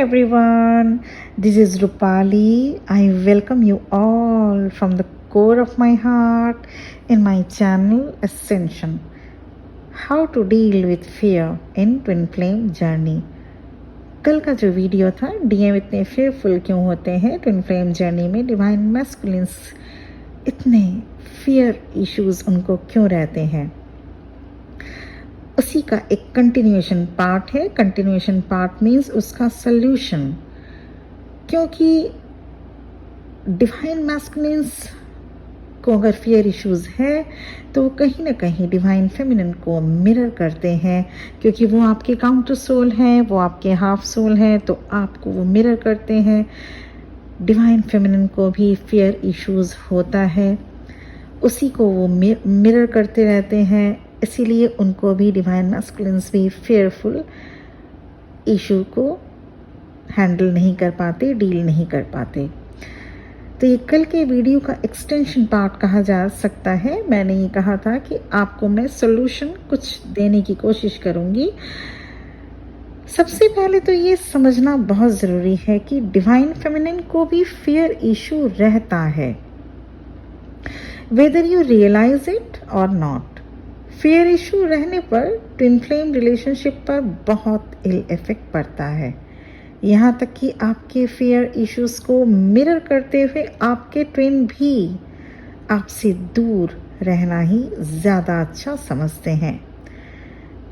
everyone, this is Rupali. I welcome you all from the core of my heart in my channel Ascension. How to deal with fear in twin flame journey. कल का जो video था, DM इतने fearful क्यों होते हैं twin flame journey में, divine masculines इतने फियर इश्यूज उनको क्यों रहते हैं, उसी का एक कंटिन्यूएशन पार्ट है. कंटिन्यूएशन पार्ट मीन्स उसका सल्यूशन. क्योंकि डिवाइन मैस्कुलिन्स को अगर फियर इश्यूज है तो वो कहीं ना कहीं डिवाइन फेमिनिन को मिरर करते हैं, क्योंकि वो आपके काउंटर सोल हैं, वो आपके हाफ सोल हैं, तो आपको वो मिरर करते हैं. डिवाइन फेमिनिन को भी फियर इश्यूज होता है, उसी को वो मिरर करते रहते हैं, इसीलिए उनको भी डिवाइन मैस्कुलिन्स भी फेयरफुल इशू को हैंडल नहीं कर पाते, डील नहीं कर पाते. तो ये कल के वीडियो का एक्सटेंशन पार्ट कहा जा सकता है. मैंने ये कहा था कि आपको मैं सॉल्यूशन कुछ देने की कोशिश करूंगी. सबसे पहले तो ये समझना बहुत ज़रूरी है कि डिवाइन फेमिनिन को भी फियर इशू रहता है, वेदर यू रियलाइज इट और नॉट. फियर इशू रहने पर ट्विन फ्लेम रिलेशनशिप पर बहुत इल इफेक्ट पड़ता है. यहाँ तक कि आपके फियर इश्यूज को मिरर करते हुए आपके ट्विन भी आपसे दूर रहना ही ज़्यादा अच्छा समझते हैं.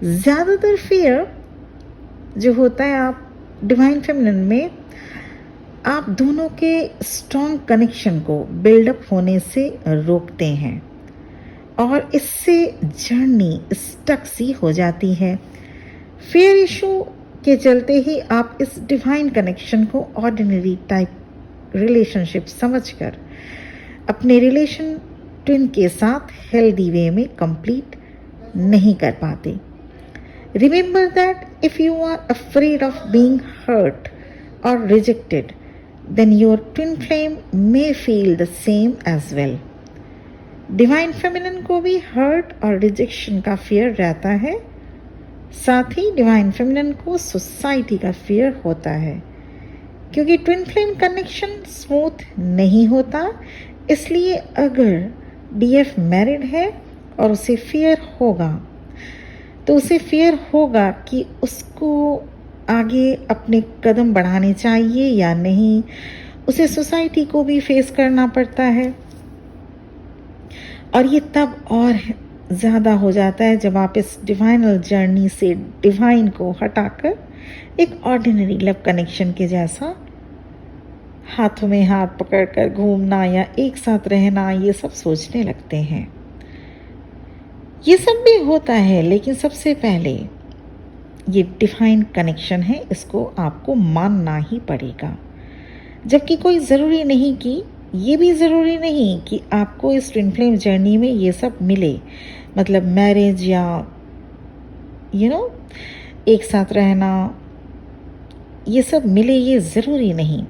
ज़्यादातर फियर जो होता है आप डिवाइन फेमिनिन में, आप दोनों के स्ट्रॉन्ग कनेक्शन को बिल्डअप होने से रोकते हैं और इससे जर्नी स्टक सी हो जाती है. फियर इशू के चलते ही आप इस डिवाइन कनेक्शन को ऑर्डिनरी टाइप रिलेशनशिप समझकर अपने रिलेशन ट्विन के साथ हेल्दी वे में कंप्लीट नहीं कर पाते. Remember that if you are afraid of being hurt और rejected, then your twin flame may feel the same as well. Divine feminine को भी हर्ट और रिजेक्शन का फियर रहता है, साथ ही डिवाइन फेमिनिन को सोसाइटी का फियर होता है, क्योंकि ट्विन फ्लेम कनेक्शन स्मूथ नहीं होता. इसलिए अगर डीएफ मैरिड है और उसे फियर होगा तो उसे फियर होगा कि उसको आगे अपने कदम बढ़ाने चाहिए या नहीं. उसे सोसाइटी को भी फेस करना पड़ता है, और ये तब और ज़्यादा हो जाता है जब आप इस डिवाइनल जर्नी से डिवाइन को हटाकर एक ऑर्डिनरी लव कनेक्शन के जैसा हाथों में हाथ पकड़कर घूमना या एक साथ रहना, ये सब सोचने लगते हैं. ये सब भी होता है, लेकिन सबसे पहले ये डिवाइन कनेक्शन है, इसको आपको मानना ही पड़ेगा. जबकि कोई ज़रूरी नहीं कि ये भी ज़रूरी नहीं कि आपको इस ट्विन फ्लेम जर्नी में ये सब मिले, मतलब मैरिज या एक साथ रहना, ये सब मिले, ये ज़रूरी नहीं,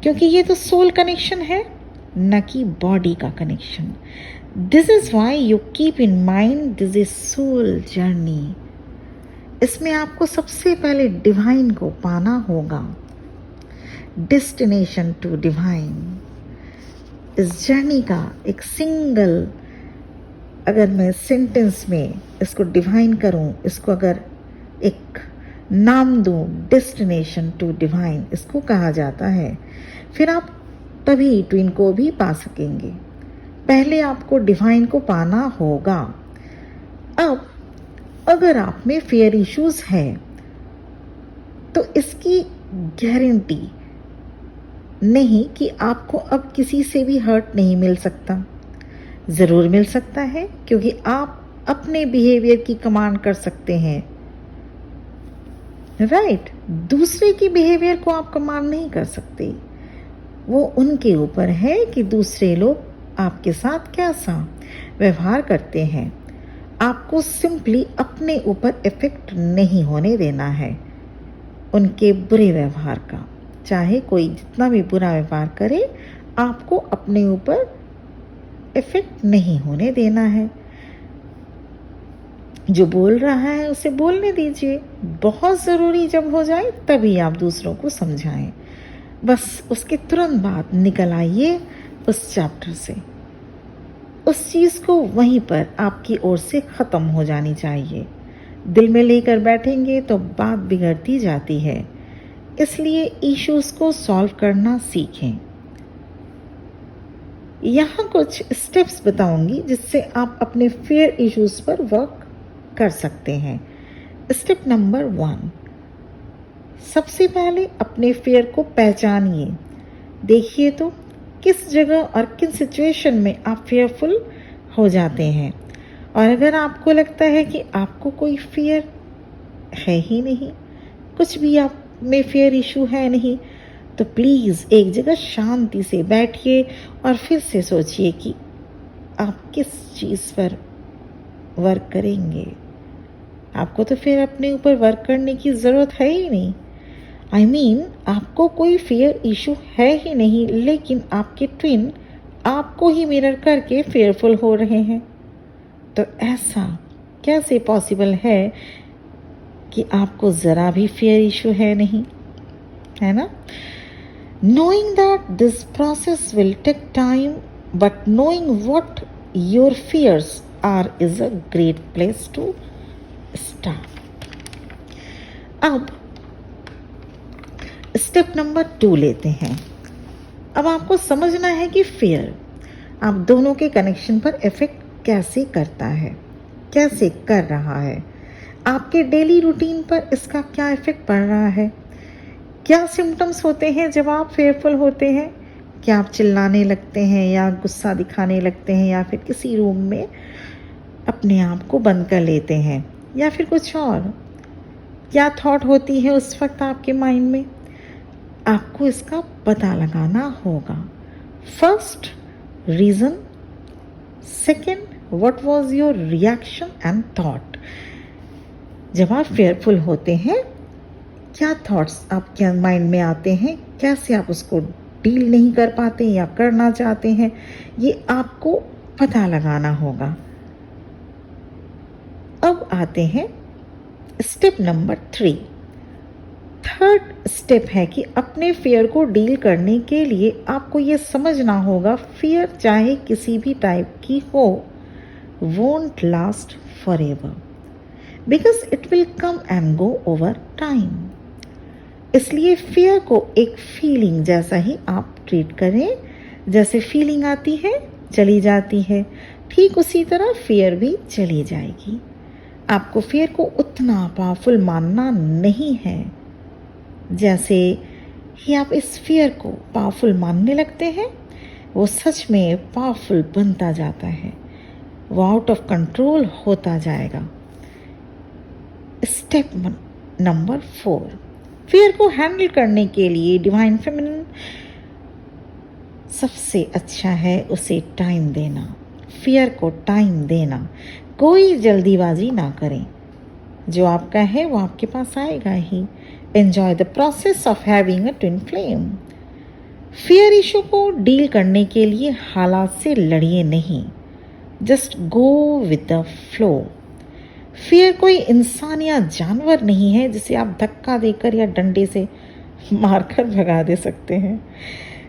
क्योंकि ये तो सोल कनेक्शन है, न कि बॉडी का connection. This is why you keep in mind this is soul journey. इसमें आपको सबसे पहले डिवाइन को पाना होगा. Destination to divine. इस जर्नी का एक सिंगल, अगर मैं सेंटेंस में इसको डिवाइन करूं, इसको अगर एक नाम दूं, डेस्टिनेशन टू डिवाइन इसको कहा जाता है. फिर आप तभी ट्विन को भी पा सकेंगे. पहले आपको डिवाइन को पाना होगा. अब अगर आप में फियर इश्यूज है तो इसकी गारंटी नहीं कि आपको अब किसी से भी हर्ट नहीं मिल सकता. ज़रूर मिल सकता है, क्योंकि आप अपने बिहेवियर की कमांड कर सकते हैं, राइट. दूसरे की बिहेवियर को आप कमांड नहीं कर सकते. वो उनके ऊपर है कि दूसरे लोग आपके साथ कैसा व्यवहार करते हैं. आपको सिंपली अपने ऊपर इफेक्ट नहीं होने देना है उनके बुरे व्यवहार का. चाहे कोई जितना भी बुरा व्यवहार करे, आपको अपने ऊपर इफेक्ट नहीं होने देना है. जो बोल रहा है उसे बोलने दीजिए। बहुत ज़रूरी जब हो जाए तभी आप दूसरों को समझाएं। बस उसके तुरंत बाद निकल आइए उस चैप्टर से। उस चीज़ को वहीं पर आपकी ओर से ख़त्म हो जानी चाहिए। दिल में लेकर बैठेंगे तो बात बिगड़ती जाती है। इसलिए इश्यूज़ को सॉल्व करना सीखें। यहाँ कुछ स्टेप्स बताऊंगी जिससे आप अपने फियर इश्यूज़ पर वर्क कर सकते हैं। स्टेप नंबर 1, सबसे पहले अपने फियर को पहचानिए। देखिए तो किस जगह और किन सिचुएशन में आप फेयरफुल हो जाते हैं। और अगर आपको लगता है कि आपको कोई फियर है ही नहीं, कुछ भी आप में फियर इशू है नहीं, तो प्लीज़ एक जगह शांति से बैठिए और फिर से सोचिए कि आप किस चीज़ पर वर्क करेंगे। आपको तो फिर अपने ऊपर वर्क करने की ज़रूरत है ही नहीं। I mean, आपको कोई फियर इशू है ही नहीं, लेकिन आपके ट्विन आपको ही मिरर करके फेयरफुल हो रहे हैं। तो ऐसा कैसे पॉसिबल है कि आपको ज़रा भी फियर इशू है नहीं, है ना? Knowing that this process will take time, but knowing what your fears are is a great place to start. अब स्टेप नंबर 2 लेते हैं। अब आपको समझना है कि फियर आप दोनों के कनेक्शन पर इफेक्ट कैसे करता है, कैसे कर रहा है। आपके डेली रूटीन पर इसका क्या इफेक्ट पड़ रहा है। क्या सिम्टम्स होते हैं जब आप फेयरफुल होते हैं। क्या आप चिल्लाने लगते हैं या गुस्सा दिखाने लगते हैं, या फिर किसी रूम में अपने आप को बंद कर लेते हैं, या फिर कुछ और। क्या थॉट होती है उस वक्त आपके माइंड में। आपको इसका पता लगाना होगा। First, reason. Second, what was your reaction and thought. जब आप फेयरफुल होते हैं, क्या थॉट्स आपके माइंड में आते हैं, कैसे आप उसको डील नहीं कर पाते या करना चाहते हैं, ये आपको पता लगाना होगा। अब आते हैं स्टेप नंबर 3। थर्ड स्टेप है कि अपने फियर को डील करने के लिए आपको ये समझना होगा, फियर चाहे किसी भी टाइप की हो, won't last forever because it will come and go over time. इसलिए फियर को एक फीलिंग जैसा ही आप ट्रीट करें। जैसे फीलिंग आती है चली जाती है, ठीक उसी तरह फियर भी चली जाएगी। आपको फियर को उतना पावरफुल मानना नहीं है। जैसे ही आप इस फियर को पावरफुल मानने लगते हैं, वो सच में पावरफुल बनता जाता है, वो आउट ऑफ कंट्रोल होता जाएगा। स्टेप नंबर 4, फियर को हैंडल करने के लिए डिवाइन फेमिनिन सबसे अच्छा है उसे टाइम देना। फियर को टाइम देना, कोई जल्दीबाजी ना करें। जो आपका है वो आपके पास आएगा ही। Enjoy the process of having a twin flame. Fear issue को डील करने के लिए हालात से लड़िए नहीं, just go with the flow. Fear कोई इंसान या जानवर नहीं है जिसे आप धक्का देकर या डंडे से मारकर भगा दे सकते हैं।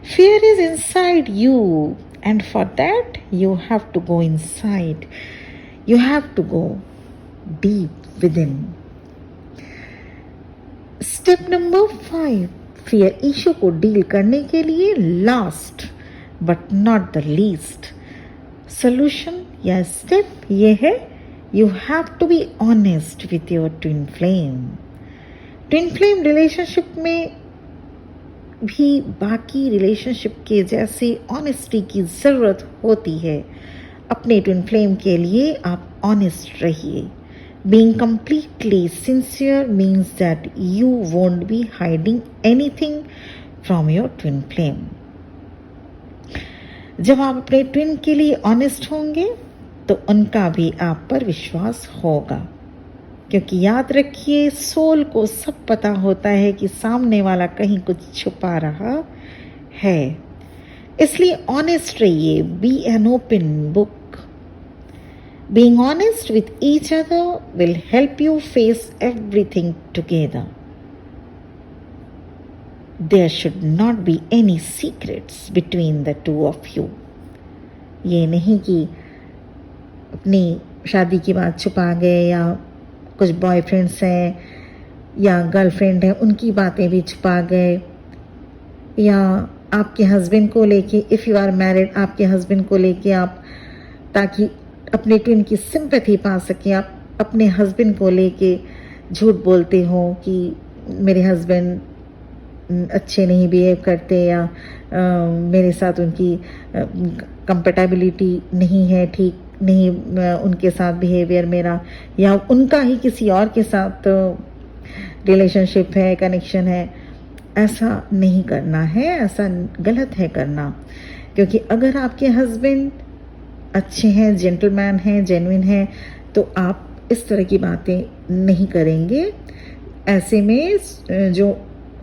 Fear is inside you, and for that you have to go inside, you have to go deep within. Step number 5, fear issue को डील करने के लिए last but not the least solution या स्टेप ये है, you have to be honest with your twin flame. Twin flame relationship में भी बाकी रिलेशनशिप के जैसे ऑनेस्टी की ज़रूरत होती है। अपने ट्विन फ्लेम के लिए आप ऑनेस्ट रहिए। Being completely sincere means that you won't be hiding anything from your twin flame. जब आप अपने ट्विन के लिए ऑनेस्ट होंगे तो उनका भी आप पर विश्वास होगा, क्योंकि याद रखिए सोल को सब पता होता है कि सामने वाला कहीं कुछ छुपा रहा है। इसलिए ऑनेस्ट रहिए, be an open book. Being honest with each other will help you face everything together. There should not be any secrets between the two of you. ये नहीं कि अपनी शादी की बात छुपा गए या कुछ बॉयफ्रेंड्स हैं या गर्लफ्रेंड है उनकी बातें भी छुपा गए, या आपके हस्बैंड को लेके, इफ़ यू आर मैरिड, आपके हस्बैंड को लेके आप, ताकि अपने ट्विन की सिंपैथी पा सकें, आप अपने हस्बैंड को लेके झूठ बोलते हो कि मेरे हस्बैंड अच्छे नहीं बिहेव करते या मेरे साथ उनकी कंपेटेबिलिटी नहीं है, ठीक नहीं उनके साथ बिहेवियर मेरा, या उनका ही किसी और के साथ रिलेशनशिप है, कनेक्शन है। ऐसा नहीं करना है, ऐसा गलत है करना, क्योंकि अगर आपके हस्बैंड अच्छे हैं, जेंटलमैन हैं, जेन्युइन हैं, तो आप इस तरह की बातें नहीं करेंगे। ऐसे में जो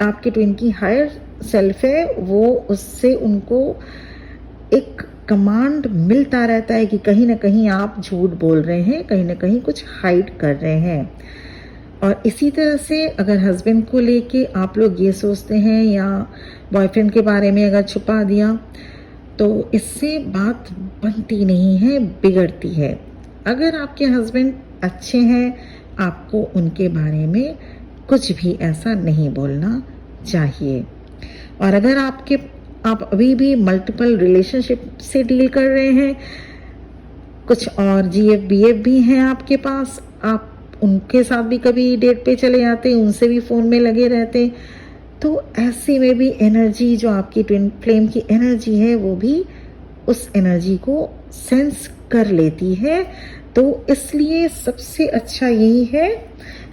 आपके ट्विन की हायर सेल्फ है वो उससे उनको एक कमांड मिलता रहता है कि कहीं ना कहीं आप झूठ बोल रहे हैं, कहीं ना कहीं कुछ हाइड कर रहे हैं। और इसी तरह से अगर हस्बैंड को लेके आप लोग ये सोचते हैं या बॉयफ्रेंड के बारे में अगर छुपा दिया, तो इससे बात बनती नहीं है, बिगड़ती है। अगर आपके हस्बैंड अच्छे हैं, आपको उनके बारे में कुछ भी ऐसा नहीं बोलना चाहिए। और अगर आप अभी भी मल्टीपल रिलेशनशिप से डील कर रहे हैं, कुछ और GF BF भी हैं आपके पास, आप उनके साथ भी कभी डेट पे चले जाते, उनसे भी फ़ोन में लगे रहते, तो ऐसे में भी एनर्जी, जो आपकी ट्विन फ्लेम की एनर्जी है, वो भी उस एनर्जी को सेंस कर लेती है। तो इसलिए सबसे अच्छा यही है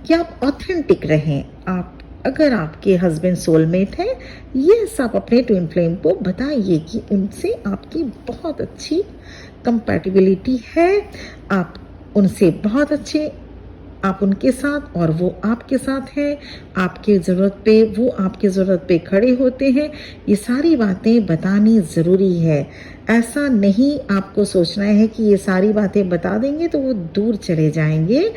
कि आप ऑथेंटिक रहें। आप अगर आपके हस्बैंड सोलमेट हैं, ये सब अपने ट्विन फ्लेम को बताइए कि उनसे आपकी बहुत अच्छी कंपैटिबिलिटी है, आप उनसे बहुत अच्छे, आप उनके साथ और वो आपके साथ हैं, आपकी ज़रूरत पे वो आपकी ज़रूरत पे खड़े होते हैं। ये सारी बातें बतानी ज़रूरी है। ऐसा नहीं आपको सोचना है कि ये सारी बातें बता देंगे तो वो दूर चले जाएंगे।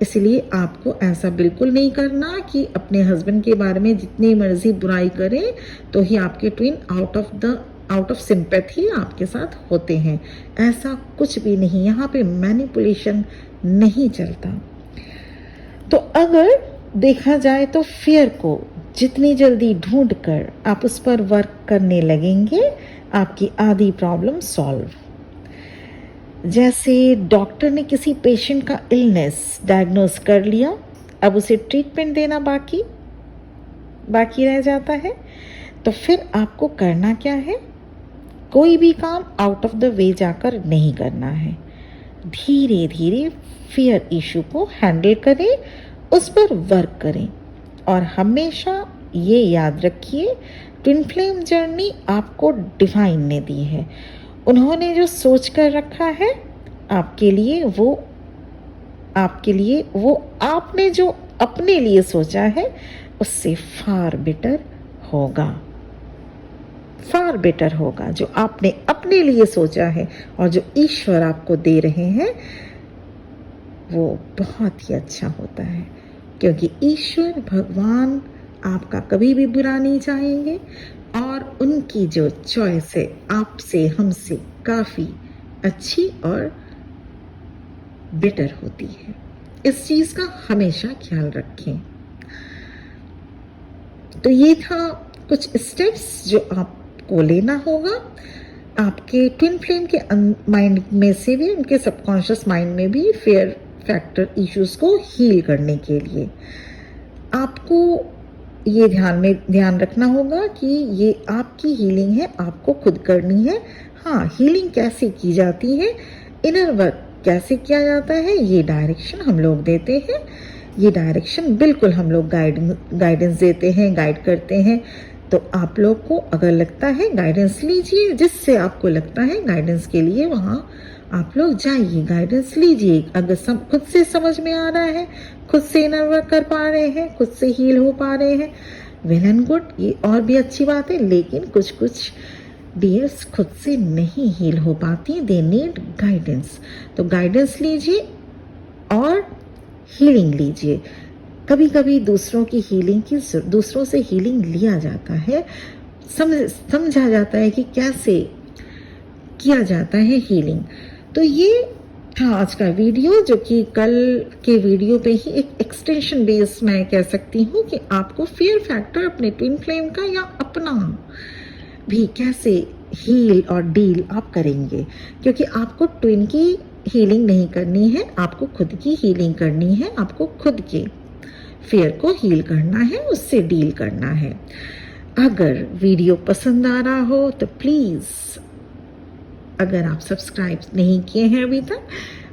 इसलिए आपको ऐसा बिल्कुल नहीं करना कि अपने हस्बैंड के बारे में जितनी मर्जी बुराई करें तो ही आपके ट्विन आउट ऑफ सिंपैथी आपके साथ होते हैं। ऐसा कुछ भी नहीं, यहाँ पे मैनिपुलेशन नहीं चलता। तो अगर देखा जाए तो फियर को जितनी जल्दी ढूंढकर आप उस पर वर्क करने लगेंगे, आपकी आधी प्रॉब्लम सॉल्व। जैसे डॉक्टर ने किसी पेशेंट का इलनेस डायग्नोस कर लिया, अब उसे ट्रीटमेंट देना बाकी रह जाता है, तो फिर आपको करना क्या है? कोई भी काम आउट ऑफ द वे जाकर नहीं करना है। धीरे धीरे फियर इशू को हैंडल करें, उस पर वर्क करें। और हमेशा ये याद रखिए, ट्विन फ्लेम जर्नी आपको डिवाइन ने दी है। उन्होंने जो सोच कर रखा है आपके लिए, वो आपने जो अपने लिए सोचा है उससे फार बेटर होगा। जो आपने अपने लिए सोचा है और जो ईश्वर आपको दे रहे हैं वो बहुत ही अच्छा होता है, क्योंकि ईश्वर भगवान आपका कभी भी बुरा नहीं चाहेंगे और उनकी जो चॉइस है आपसे, हमसे काफ़ी अच्छी और बेटर होती है। इस चीज़ का हमेशा ख्याल रखें। तो ये था कुछ स्टेप्स जो आपको लेना होगा आपके ट्विन फ्लेम के माइंड में से भी, उनके सबकॉन्शियस माइंड में भी फेयर फैक्टर इश्यूज को हील करने के लिए। आपको ये ध्यान रखना होगा कि ये आपकी हीलिंग है, आपको खुद करनी है। हाँ, हीलिंग कैसे की जाती है, इनर वर्क कैसे किया जाता है, ये डायरेक्शन हम लोग देते हैं। ये डायरेक्शन बिल्कुल हम लोग गाइडेंस देते हैं, गाइड करते हैं। तो आप लोग को अगर लगता है गाइडेंस लीजिए, जिससे आपको लगता है गाइडेंस के लिए वहाँ आप लोग जाइए, गाइडेंस लीजिए। अगर खुद से समझ में आ रहा है, खुद से इनर वर्क कर पा रहे हैं, खुद से हील हो पा रहे हैं, वेल एंड गुड, ये और भी अच्छी बात है। लेकिन कुछ डियर्स खुद से नहीं हील हो पाती, दे नीड गाइडेंस। तो गाइडेंस लीजिए और हीलिंग लीजिए। कभी कभी दूसरों से हीलिंग लिया जाता है, समझा जाता है कि कैसे किया जाता है हीलिंग। तो ये था आज का वीडियो, जो कि कल के वीडियो पे ही एक एक्सटेंशन बेस मैं कह सकती हूँ कि आपको फियर फैक्टर अपने ट्विन फ्लेम का या अपना भी कैसे हील और डील आप करेंगे, क्योंकि आपको ट्विन की हीलिंग नहीं करनी है, आपको खुद की हीलिंग करनी है। आपको खुद के फियर को हील करना है, उससे डील करना है। अगर वीडियो पसंद आ रहा हो तो प्लीज़, अगर आप सब्सक्राइब नहीं किए हैं अभी तक,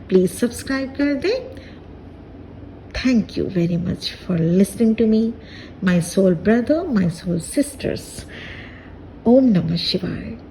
प्लीज़ सब्सक्राइब कर दें। Thank you very much for listening to me, my soul brother, my soul sisters. Om Namah Shivaya.